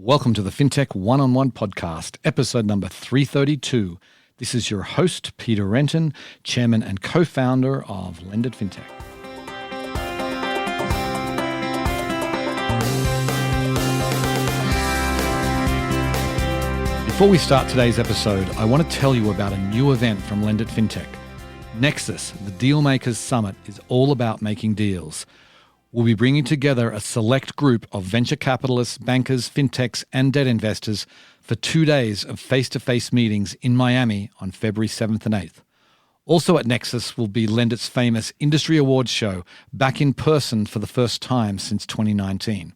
Welcome to the Fintech One-on-One podcast, episode number 332. This is your host, Peter Renton, chairman and co-founder of Lendit Fintech. Before we start today's episode, I want to tell you about a new event from Lendit Fintech. Nexus, the Dealmakers Summit, is all about making deals. We'll be bringing together a select group of venture capitalists, bankers, fintechs, and debt investors for 2 days of face-to-face meetings in Miami on February 7th and 8th. Also at Nexus will be Lendit's famous Industry Awards show, back in person for the first time since 2019.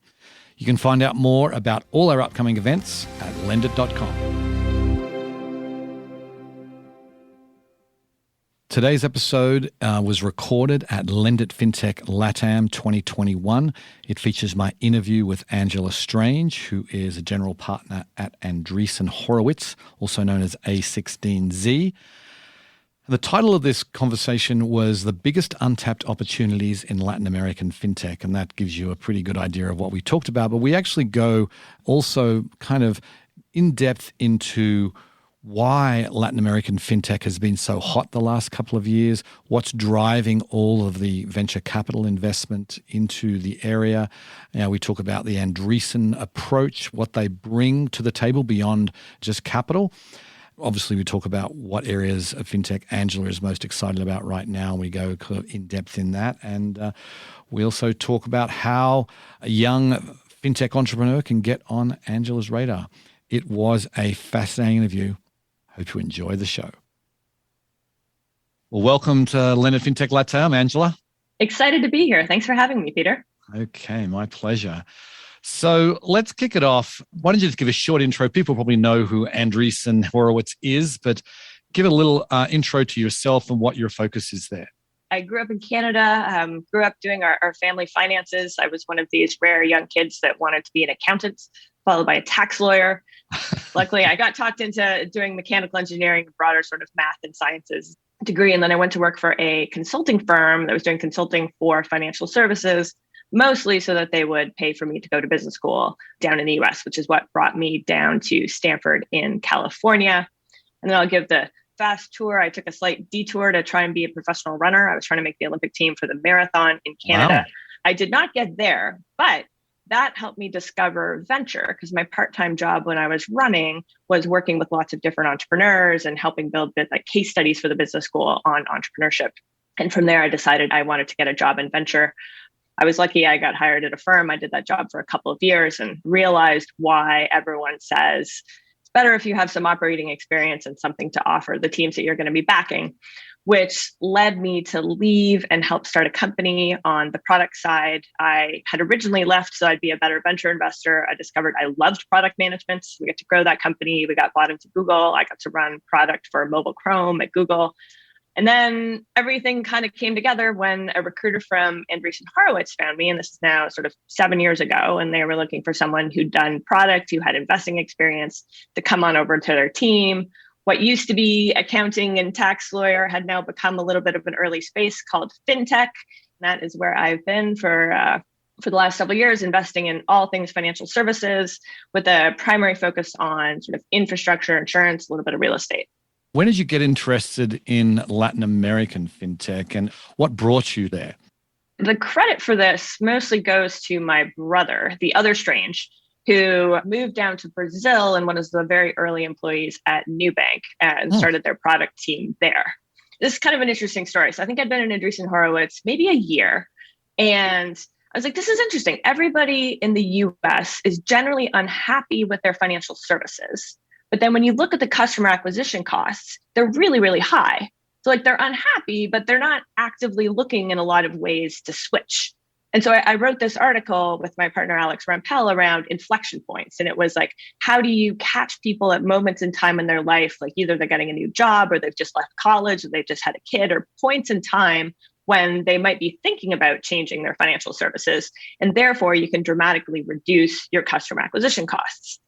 You can find out more about all our upcoming events at lendit.com. Today's episode was recorded at Lendit Fintech LATAM 2021. It features my interview with Angela Strange, who is a general partner at Andreessen Horowitz, also known as A16Z. The title of this conversation was The Biggest Untapped Opportunities in Latin American Fintech, and that gives you a pretty good idea of what we talked about. But we actually go also kind of in depth into why Latin American fintech has been so hot the last couple of years, what's driving all of the venture capital investment into the area. We talk about the Andreessen approach, what they bring to the table beyond just capital. Obviously, we talk about what areas of fintech Angela is most excited about right now. We go in depth in that. And we also talk about how a young fintech entrepreneur can get on Angela's radar. It was a fascinating interview. Hope you enjoy the show. Well, welcome to Lendit Fintech LATAM, Angela. Excited to be here. Thanks for having me, Peter. Okay, my pleasure. So let's kick it off. Why don't you just give a short intro? People probably know who Andreessen Horowitz is, but give a little intro to yourself and what your focus is there. I grew up in Canada, grew up doing our family finances. I was one of these rare young kids that wanted to be an accountant, followed by a tax lawyer. Luckily, I got talked into doing mechanical engineering, broader sort of math and sciences degree. And then I went to work for a consulting firm that was doing consulting for financial services, mostly so that they would pay for me to go to business school down in the US, which is what brought me down to Stanford in California. And then I'll give the fast tour. I took a slight detour to try and be a professional runner. I was trying to make the Olympic team for the marathon in Canada. Wow. I did not get there, but that helped me discover venture because my part-time job when I was running was working with lots of different entrepreneurs and helping build like case studies for the business school on entrepreneurship. And from there, I decided I wanted to get a job in venture. I was lucky I got hired at a firm. I did that job for a couple of years and realized why everyone says it's better if you have some operating experience and something to offer the teams that you're going to be backing, which led me to leave and help start a company on the product side. I had originally left so I'd be a better venture investor. I discovered I loved product management. We got to grow that company. We got bought into Google. I got to run product for mobile Chrome at Google. And then everything kind of came together when a recruiter from Andreessen Horowitz found me. And this is now sort of 7 years ago. And they were looking for someone who'd done product, who had investing experience to come on over to their team. What used to be accounting and tax lawyer had now become a little bit of an early space called Fintech. And that is where I've been for the last several years, investing in all things financial services with a primary focus on sort of infrastructure, insurance, a little bit of real estate. When did you get interested in Latin American fintech and what brought you there? The credit for this mostly goes to my brother, the other Strange, who moved down to Brazil and one of the very early employees at Nubank and started their product team there. This is kind of an interesting story. So I think I'd been in Andreessen Horowitz maybe a year. And I was like, this is interesting. Everybody in the US is generally unhappy with their financial services. But then when you look at the customer acquisition costs, they're really, really high. So like they're unhappy, but they're not actively looking in a lot of ways to switch. And so I wrote this article with my partner, Alex Rampell, around inflection points. And it was like, how do you catch people at moments in time in their life? Like either they're getting a new job or they've just left college or they've just had a kid, or points in time when they might be thinking about changing their financial services. And therefore you can dramatically reduce your customer acquisition costs.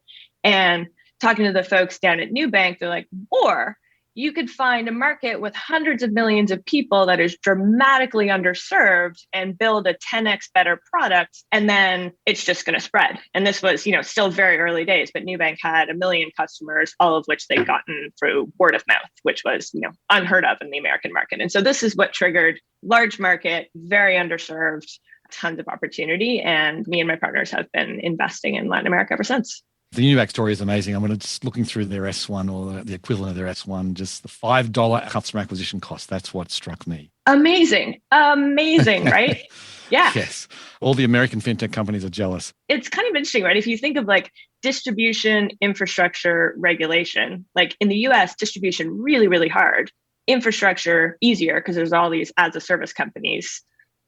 And talking to the folks down at Nubank, they're like, or you could find a market with hundreds of millions of people that is dramatically underserved and build a 10x better product. And then it's just going to spread. And this was, still very early days, but Nubank had 1 million customers, all of which they'd gotten through word of mouth, which was, unheard of in the American market. And so this is what triggered large market, very underserved, tons of opportunity. And me and my partners have been investing in Latin America ever since. The Nubank story is amazing. I'm just looking through their S1 or the equivalent of their S1, just the $5 customer acquisition cost. That's what struck me. Amazing, right? Yeah. Yes. All the American fintech companies are jealous. It's kind of interesting, right? If you think of like distribution, infrastructure, regulation, like in the US, distribution really, really hard. Infrastructure easier because there's all these as a service companies.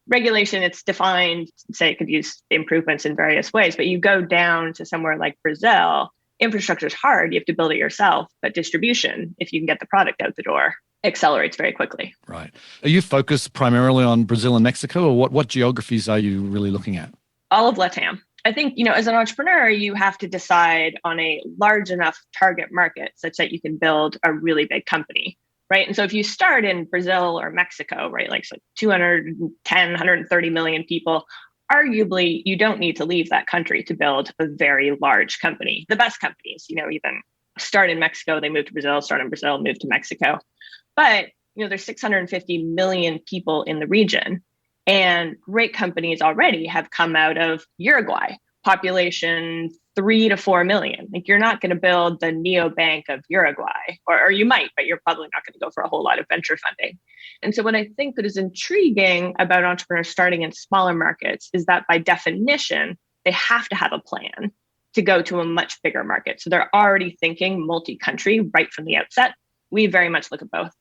Regulation, it's defined, say it could use improvements in various ways, but you go down to somewhere like Brazil, infrastructure is hard, you have to build it yourself, but distribution, if you can get the product out the door, accelerates very quickly. Right. Are you focused primarily on Brazil and Mexico, or what geographies are you really looking at? All of LATAM. I think, as an entrepreneur, you have to decide on a large enough target market such that you can build a really big company. Right. And so if you start in Brazil or Mexico, right, like 210, 130 million people, arguably you don't need to leave that country to build a very large company. The best companies, even start in Mexico, they move to Brazil, start in Brazil, move to Mexico. But, there's 650 million people in the region, and great companies already have come out of Uruguay, population 3 to 4 million. Like you're not going to build the neobank of Uruguay, or you might, but you're probably not going to go for a whole lot of venture funding. And so what I think that is intriguing about entrepreneurs starting in smaller markets is that by definition, they have to have a plan to go to a much bigger market. So they're already thinking multi-country right from the outset. We very much look at both.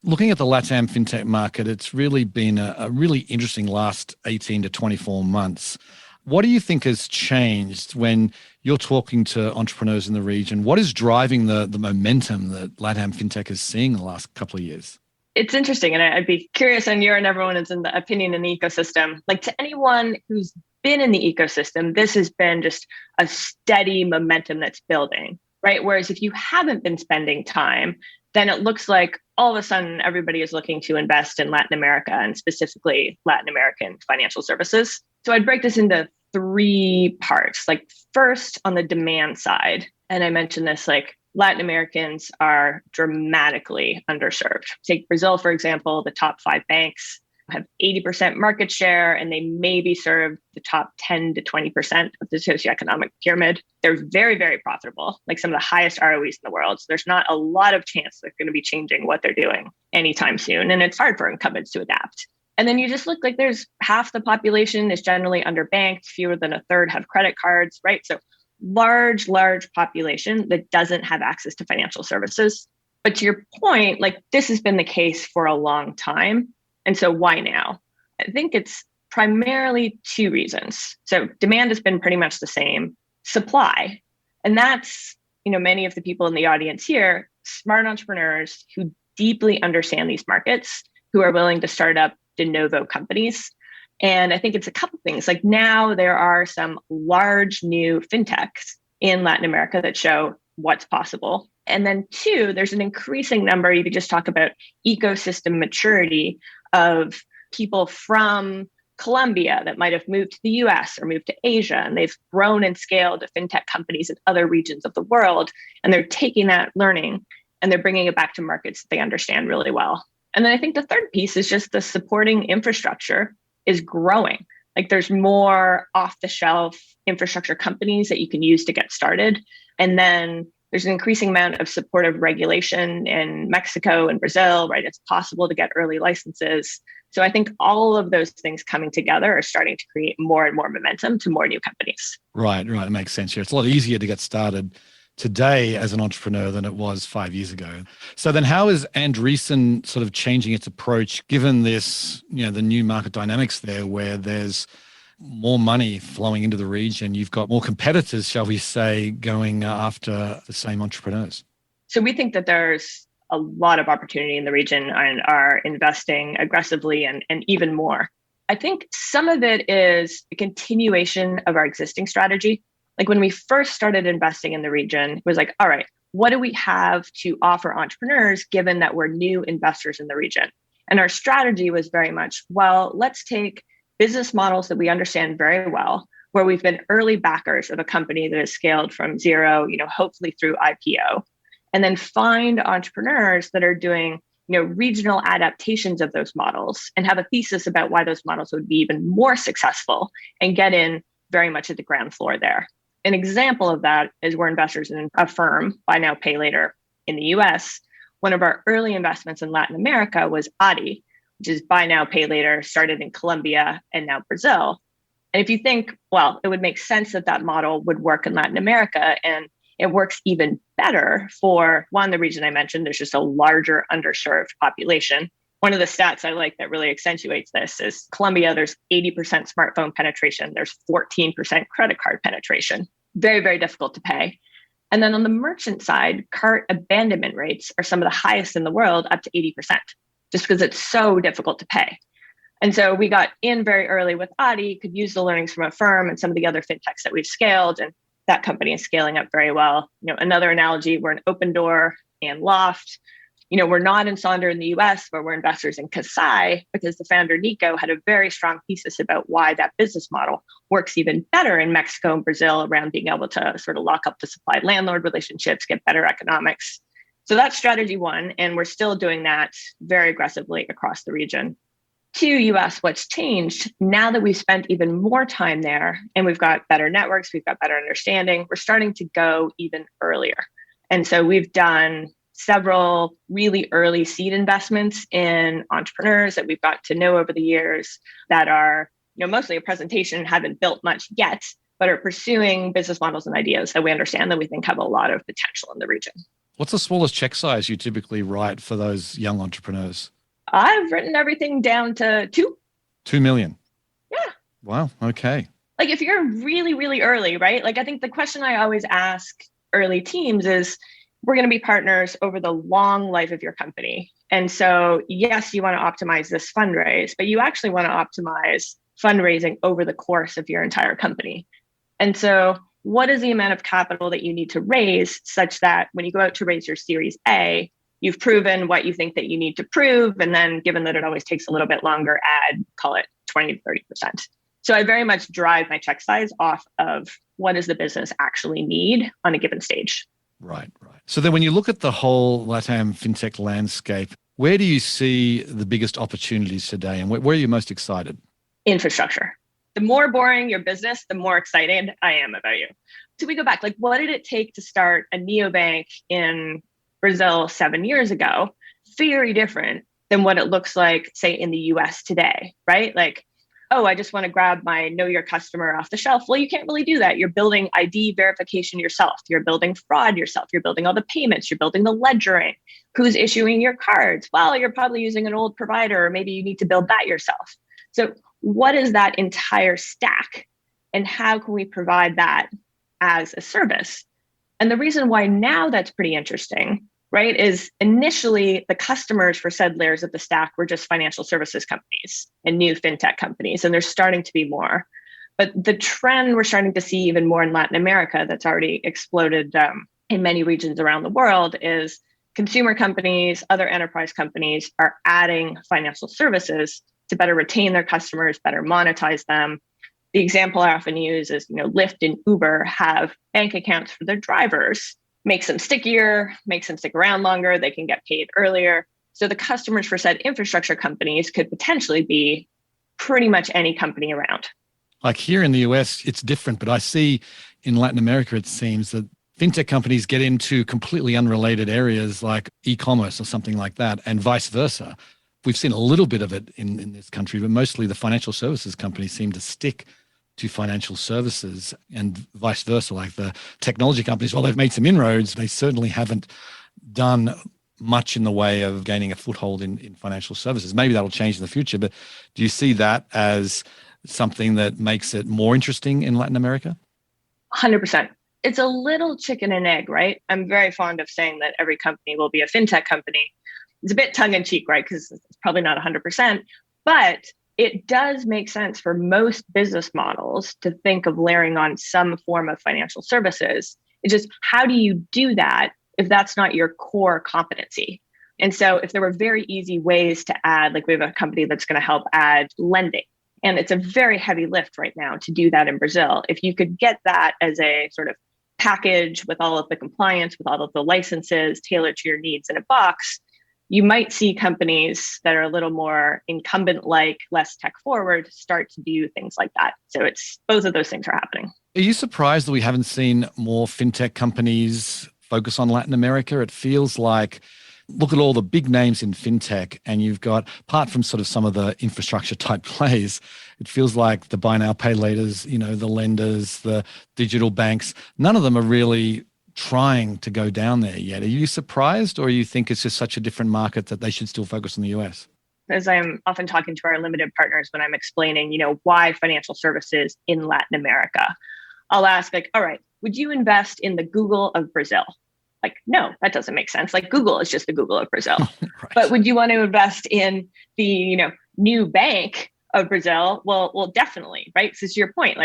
Looking at the LATAM fintech market, it's really been a really interesting last 18 to 24 months. What do you think has changed when you're talking to entrepreneurs in the region? What is driving the momentum that LATAM fintech is seeing in the last couple of years? It's interesting. And I'd be curious on your and everyone is in the opinion in the ecosystem. Like to anyone who's been in the ecosystem, this has been just a steady momentum that's building, right? Whereas if you haven't been spending time, then it looks like all of a sudden everybody is looking to invest in Latin America and specifically Latin American financial services. So I'd break this into 3 parts. Like first on the demand side, and I mentioned this, like Latin Americans are dramatically underserved. Take Brazil, for example, the top 5 banks have 80% market share, and they maybe serve the top 10 to 20% of the socioeconomic pyramid. They're very, very profitable, like some of the highest ROEs in the world. So there's not a lot of chance they're going to be changing what they're doing anytime soon. And it's hard for incumbents to adapt. And then you just look like there's half the population is generally underbanked, fewer than a third have credit cards, right? So large population that doesn't have access to financial services. But to your point, like this has been the case for a long time. And so why now? I think it's primarily 2 reasons. So demand has been pretty much the same. Supply, and that's, many of the people in the audience here, smart entrepreneurs who deeply understand these markets, who are willing to start up de novo companies. And I think it's a couple things. Like now there are some large new fintechs in Latin America that show what's possible. And then 2, there's an increasing number, you could just talk about ecosystem maturity of people from Colombia that might have moved to the US or moved to Asia, and they've grown and scaled to fintech companies in other regions of the world. And they're taking that learning and they're bringing it back to markets that they understand really well. And then I think the third piece is just the supporting infrastructure is growing. Like there's more off the shelf infrastructure companies that you can use to get started. And then there's an increasing amount of supportive regulation in Mexico and Brazil, right? It's possible to get early licenses. So I think all of those things coming together are starting to create more and more momentum to more new companies. Right. It makes sense here. It's a lot easier to get started today as an entrepreneur than it was 5 years ago. So then how is Andreessen sort of changing its approach given this, the new market dynamics there where there's more money flowing into the region? You've got more competitors, shall we say, going after the same entrepreneurs. So we think that there's a lot of opportunity in the region and are investing aggressively and even more. I think some of it is a continuation of our existing strategy. Like when we first started investing in the region, it was like, all right, what do we have to offer entrepreneurs given that we're new investors in the region? And our strategy was very much, well, let's take business models that we understand very well, where we've been early backers of a company that has scaled from zero, hopefully through IPO, and then find entrepreneurs that are doing, regional adaptations of those models and have a thesis about why those models would be even more successful and get in very much at the ground floor there. An example of that is we're investors in a firm, Buy Now, Pay Later, in the US. One of our early investments in Latin America was Adi, which is Buy Now, Pay Later, started in Colombia and now Brazil. And if you think, well, it would make sense that that model would work in Latin America, and it works even better for, one, the region I mentioned, there's just a larger underserved population. One of the stats I like that really accentuates this is Colombia, there's 80% smartphone penetration, there's 14% credit card penetration. Very, very difficult to pay. And then on the merchant side, cart abandonment rates are some of the highest in the world, up to 80%, just because it's so difficult to pay. And so we got in very early with Adi, could use the learnings from a firm and some of the other fintechs that we've scaled, and that company is scaling up very well. Another analogy, we're an Open Door and Loft. We're not in Sonder in the US, but we're investors in Kasai because the founder, Nico, had a very strong thesis about why that business model works even better in Mexico and Brazil around being able to sort of lock up the supply landlord relationships, get better economics. So that's strategy one. And we're still doing that very aggressively across the region. To US, what's changed now that we've spent even more time there and we've got better networks, we've got better understanding, we're starting to go even earlier. And so we've done several really early seed investments in entrepreneurs that we've got to know over the years that are, mostly a presentation, haven't built much yet, but are pursuing business models and ideas that we understand that we think have a lot of potential in the region. What's the smallest check size you typically write for those young entrepreneurs? I've written everything down to 2 million. Yeah. Wow. Okay. Like if you're really, really early, right? Like I think the question I always ask early teams is, we're going to be partners over the long life of your company. And so, yes, you want to optimize this fundraise, but you actually want to optimize fundraising over the course of your entire company. And so what is the amount of capital that you need to raise such that when you go out to raise your Series A, you've proven what you think that you need to prove. And then given that it always takes a little bit longer, add, call it 20 to 30%. So I very much drive my check size off of what does the business actually need on a given stage. Right. So then when you look at the whole LATAM fintech landscape, where do you see the biggest opportunities today and where are you most excited? Infrastructure. The more boring your business, the more excited I am about you. So we go back, like what did it take to start a neobank in Brazil 7 years ago? Very different than what it looks like, say, in the US today, right? Like, oh, I just want to grab my know your customer off the shelf. Well, you can't really do that. You're building ID verification yourself. You're building fraud yourself. You're building all the payments. You're building the ledgering. Who's issuing your cards? Well, you're probably using an old provider, or maybe you need to build that yourself. So what is that entire stack? And how can we provide that as a service? And the reason why now that's pretty interesting, right, is initially the customers for said layers of the stack were just financial services companies and new fintech companies, and there's starting to be more. But the trend we're starting to see even more in Latin America that's already exploded in many regions around the world is consumer companies, other enterprise companies are adding financial services to better retain their customers, better monetize them. The example I often use is, Lyft and Uber have bank accounts for their drivers, makes them stickier, makes them stick around longer, they can get paid earlier. So the customers for said infrastructure companies could potentially be pretty much any company around. Like here in the US, it's different, but I see in Latin America, it seems that fintech companies get into completely unrelated areas like e-commerce or something like that, and vice versa. We've seen a little bit of it in this country, but mostly the financial services companies seem to stick to financial services and vice versa. Like the technology companies, while they've made some inroads, they certainly haven't done much in the way of gaining a foothold in financial services. Maybe that'll change in the future, but do you see that as something that makes it more interesting in Latin America? 100%. It's a little chicken and egg, right? I'm very fond of saying that every company will be a fintech company. It's a bit tongue in cheek, right? Because it's probably not 100%, but it does make sense for most business models to think of layering on some form of financial services. It's just, how do you do that if that's not your core competency. And so if there were very easy ways to add, like we have a company that's going to help add lending, and it's a very heavy lift right now to do that in Brazil. If you could get that as a sort of package with all of the compliance, with all of the licenses tailored to your needs in a box, you might see companies that are a little more incumbent-like, less tech-forward, start to do things like that. So it's both of those things are happening. Are you surprised that we haven't seen more fintech companies focus on Latin America? It feels like, look at all the big names in fintech, and you've got, apart from sort of some of the infrastructure type plays, it feels like the buy now, pay laters, the lenders, the digital banks, none of them are really trying to go down there yet. Are you surprised, or you think it's just such a different market that they should still focus on the US? As I'm often talking to our limited partners when I'm explaining, why financial services in Latin America, I'll ask all right, would you invest in the Google of Brazil? No, that doesn't make sense. Google is just the Google of Brazil. Right. But would you want to invest in the, new bank of Brazil? Well, definitely, right? So to your point,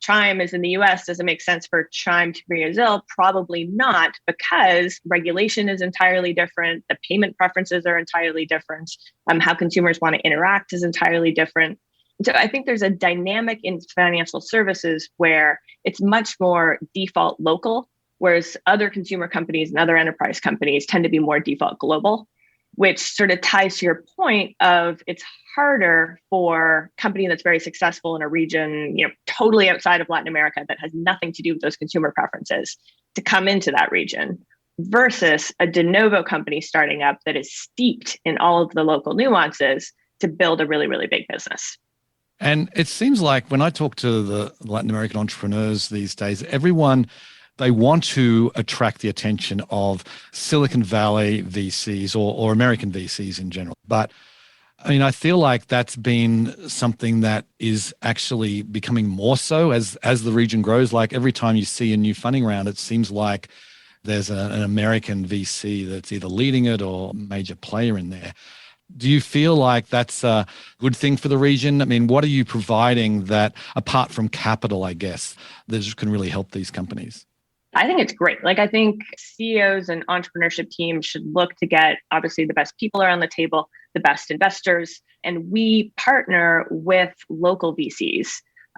Chime is in the US, does it make sense for Chime to Brazil? Probably not, because regulation is entirely different. The payment preferences are entirely different. How consumers want to interact is entirely different. So I think there's a dynamic in financial services where it's much more default local, whereas other consumer companies and other enterprise companies tend to be more default global, which sort of ties to your point of it's harder for a company that's very successful in a region, totally outside of Latin America that has nothing to do with those consumer preferences to come into that region versus a de novo company starting up that is steeped in all of the local nuances to build a really, really big business. And it seems like when I talk to the Latin American entrepreneurs these days, everyone, they want to attract the attention of Silicon Valley VCs or American VCs in general. But I feel like that's been something that is actually becoming more so as the region grows. Like every time you see a new funding round, it seems like there's an American VC that's either leading it or a major player in there. Do you feel like that's a good thing for the region? What are you providing that, apart from capital, I guess, that can really help these companies? I think it's great. I think CEOs and entrepreneurship teams should look to get, obviously, the best people around the table, the best investors, and we partner with local VCs,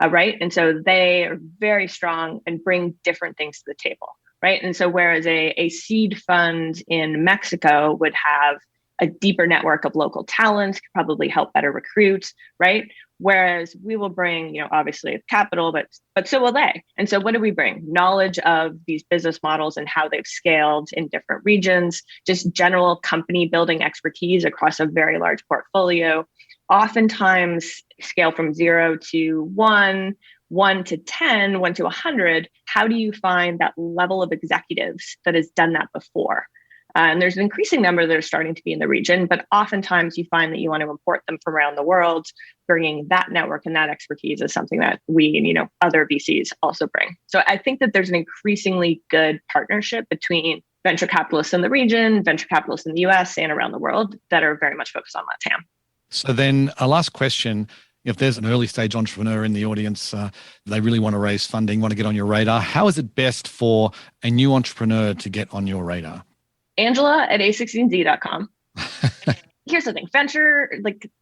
right? And so they are very strong and bring different things to the table, right? And so whereas a seed fund in Mexico would have a deeper network of local talent, could probably help better recruit, right? Whereas we will bring, obviously capital, but so will they. And so what do we bring? Knowledge of these business models and how they've scaled in different regions, just general company building expertise across a very large portfolio. Oftentimes scale from 0 to 1, 1 to 10, 1 to 100. How do you find that level of executives that has done that before? And there's an increasing number that are starting to be in the region, but oftentimes you find that you want to import them from around the world. Bringing that network and that expertise is something that we and other VCs also bring. So I think that there's an increasingly good partnership between venture capitalists in the region, venture capitalists in the US and around the world that are very much focused on LATAM. So then a last question. If there's an early stage entrepreneur in the audience, they really want to raise funding, want to get on your radar, how is it best for a new entrepreneur to get on your radar? Angela at a16z.com. Here's the thing, venture,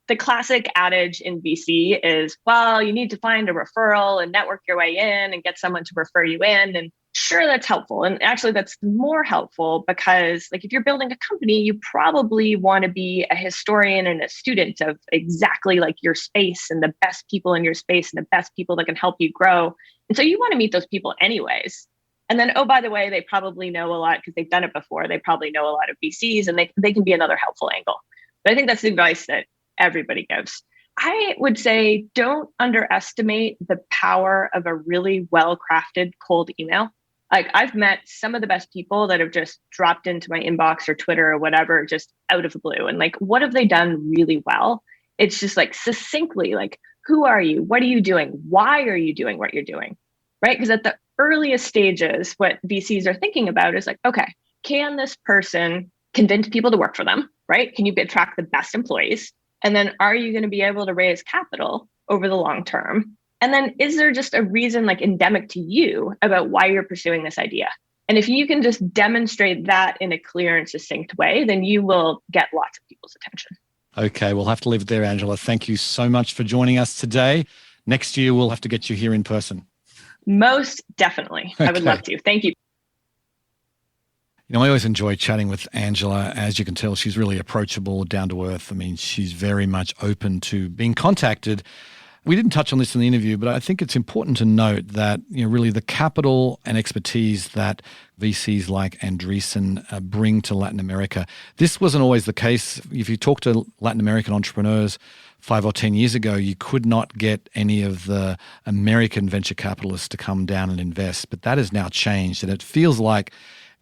the classic adage in VC is, well, you need to find a referral and network your way in and get someone to refer you in. And sure, that's helpful. And actually that's more helpful because if you're building a company, you probably want to be a historian and a student of exactly your space and the best people in your space and the best people that can help you grow. And so you want to meet those people anyways. And then, oh, by the way, they probably know a lot because they've done it before. They probably know a lot of VCs and they can be another helpful angle. But I think that's the advice that everybody gives. I would say don't underestimate the power of a really well-crafted cold email. I've met some of the best people that have just dropped into my inbox or Twitter or whatever, just out of the blue. And what have they done really well? It's just succinctly, who are you? What are you doing? Why are you doing what you're doing? Right? Because at the earliest stages, what VCs are thinking about is okay, can this person convince people to work for them, right? Can you attract the best employees? And then are you going to be able to raise capital over the long term? And then is there just a reason endemic to you about why you're pursuing this idea? And if you can just demonstrate that in a clear and succinct way, then you will get lots of people's attention. Okay, we'll have to leave it there, Angela. Thank you so much for joining us today. Next year, we'll have to get you here in person. Most definitely. Okay. I would love to. Thank you. You know, I always enjoy chatting with Angela. As you can tell, she's really approachable, down to earth. I mean, she's very much open to being contacted. We didn't touch on this in the interview, but I think it's important to note that, you know, really the capital and expertise that VCs like Andreessen bring to Latin America. This wasn't always the case. If you talk to Latin American entrepreneurs 5 or 10 years ago, you could not get any of the American venture capitalists to come down and invest. But that has now changed. And it feels like,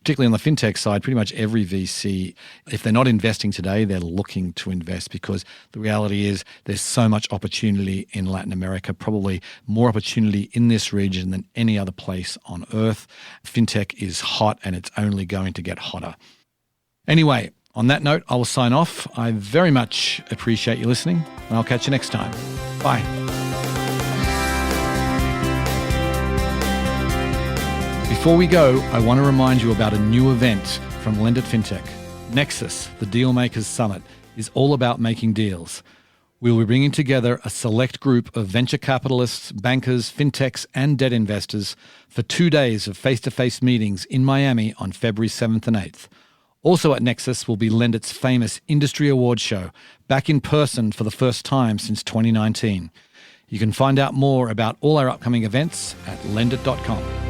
particularly on the fintech side, pretty much every VC, if they're not investing today, they're looking to invest, because the reality is there's so much opportunity in Latin America, probably more opportunity in this region than any other place on earth. Fintech is hot and it's only going to get hotter. Anyway, on that note, I will sign off. I very much appreciate you listening, and I'll catch you next time. Bye. Before we go, I want to remind you about a new event from Lend It Fintech. Nexus, the Dealmakers Summit, is all about making deals. We'll be bringing together a select group of venture capitalists, bankers, fintechs, and debt investors for 2 days of face-to-face meetings in Miami on February 7th and 8th. Also at Nexus will be Lend It's famous Industry Awards show, back in person for the first time since 2019. You can find out more about all our upcoming events at lendit.com.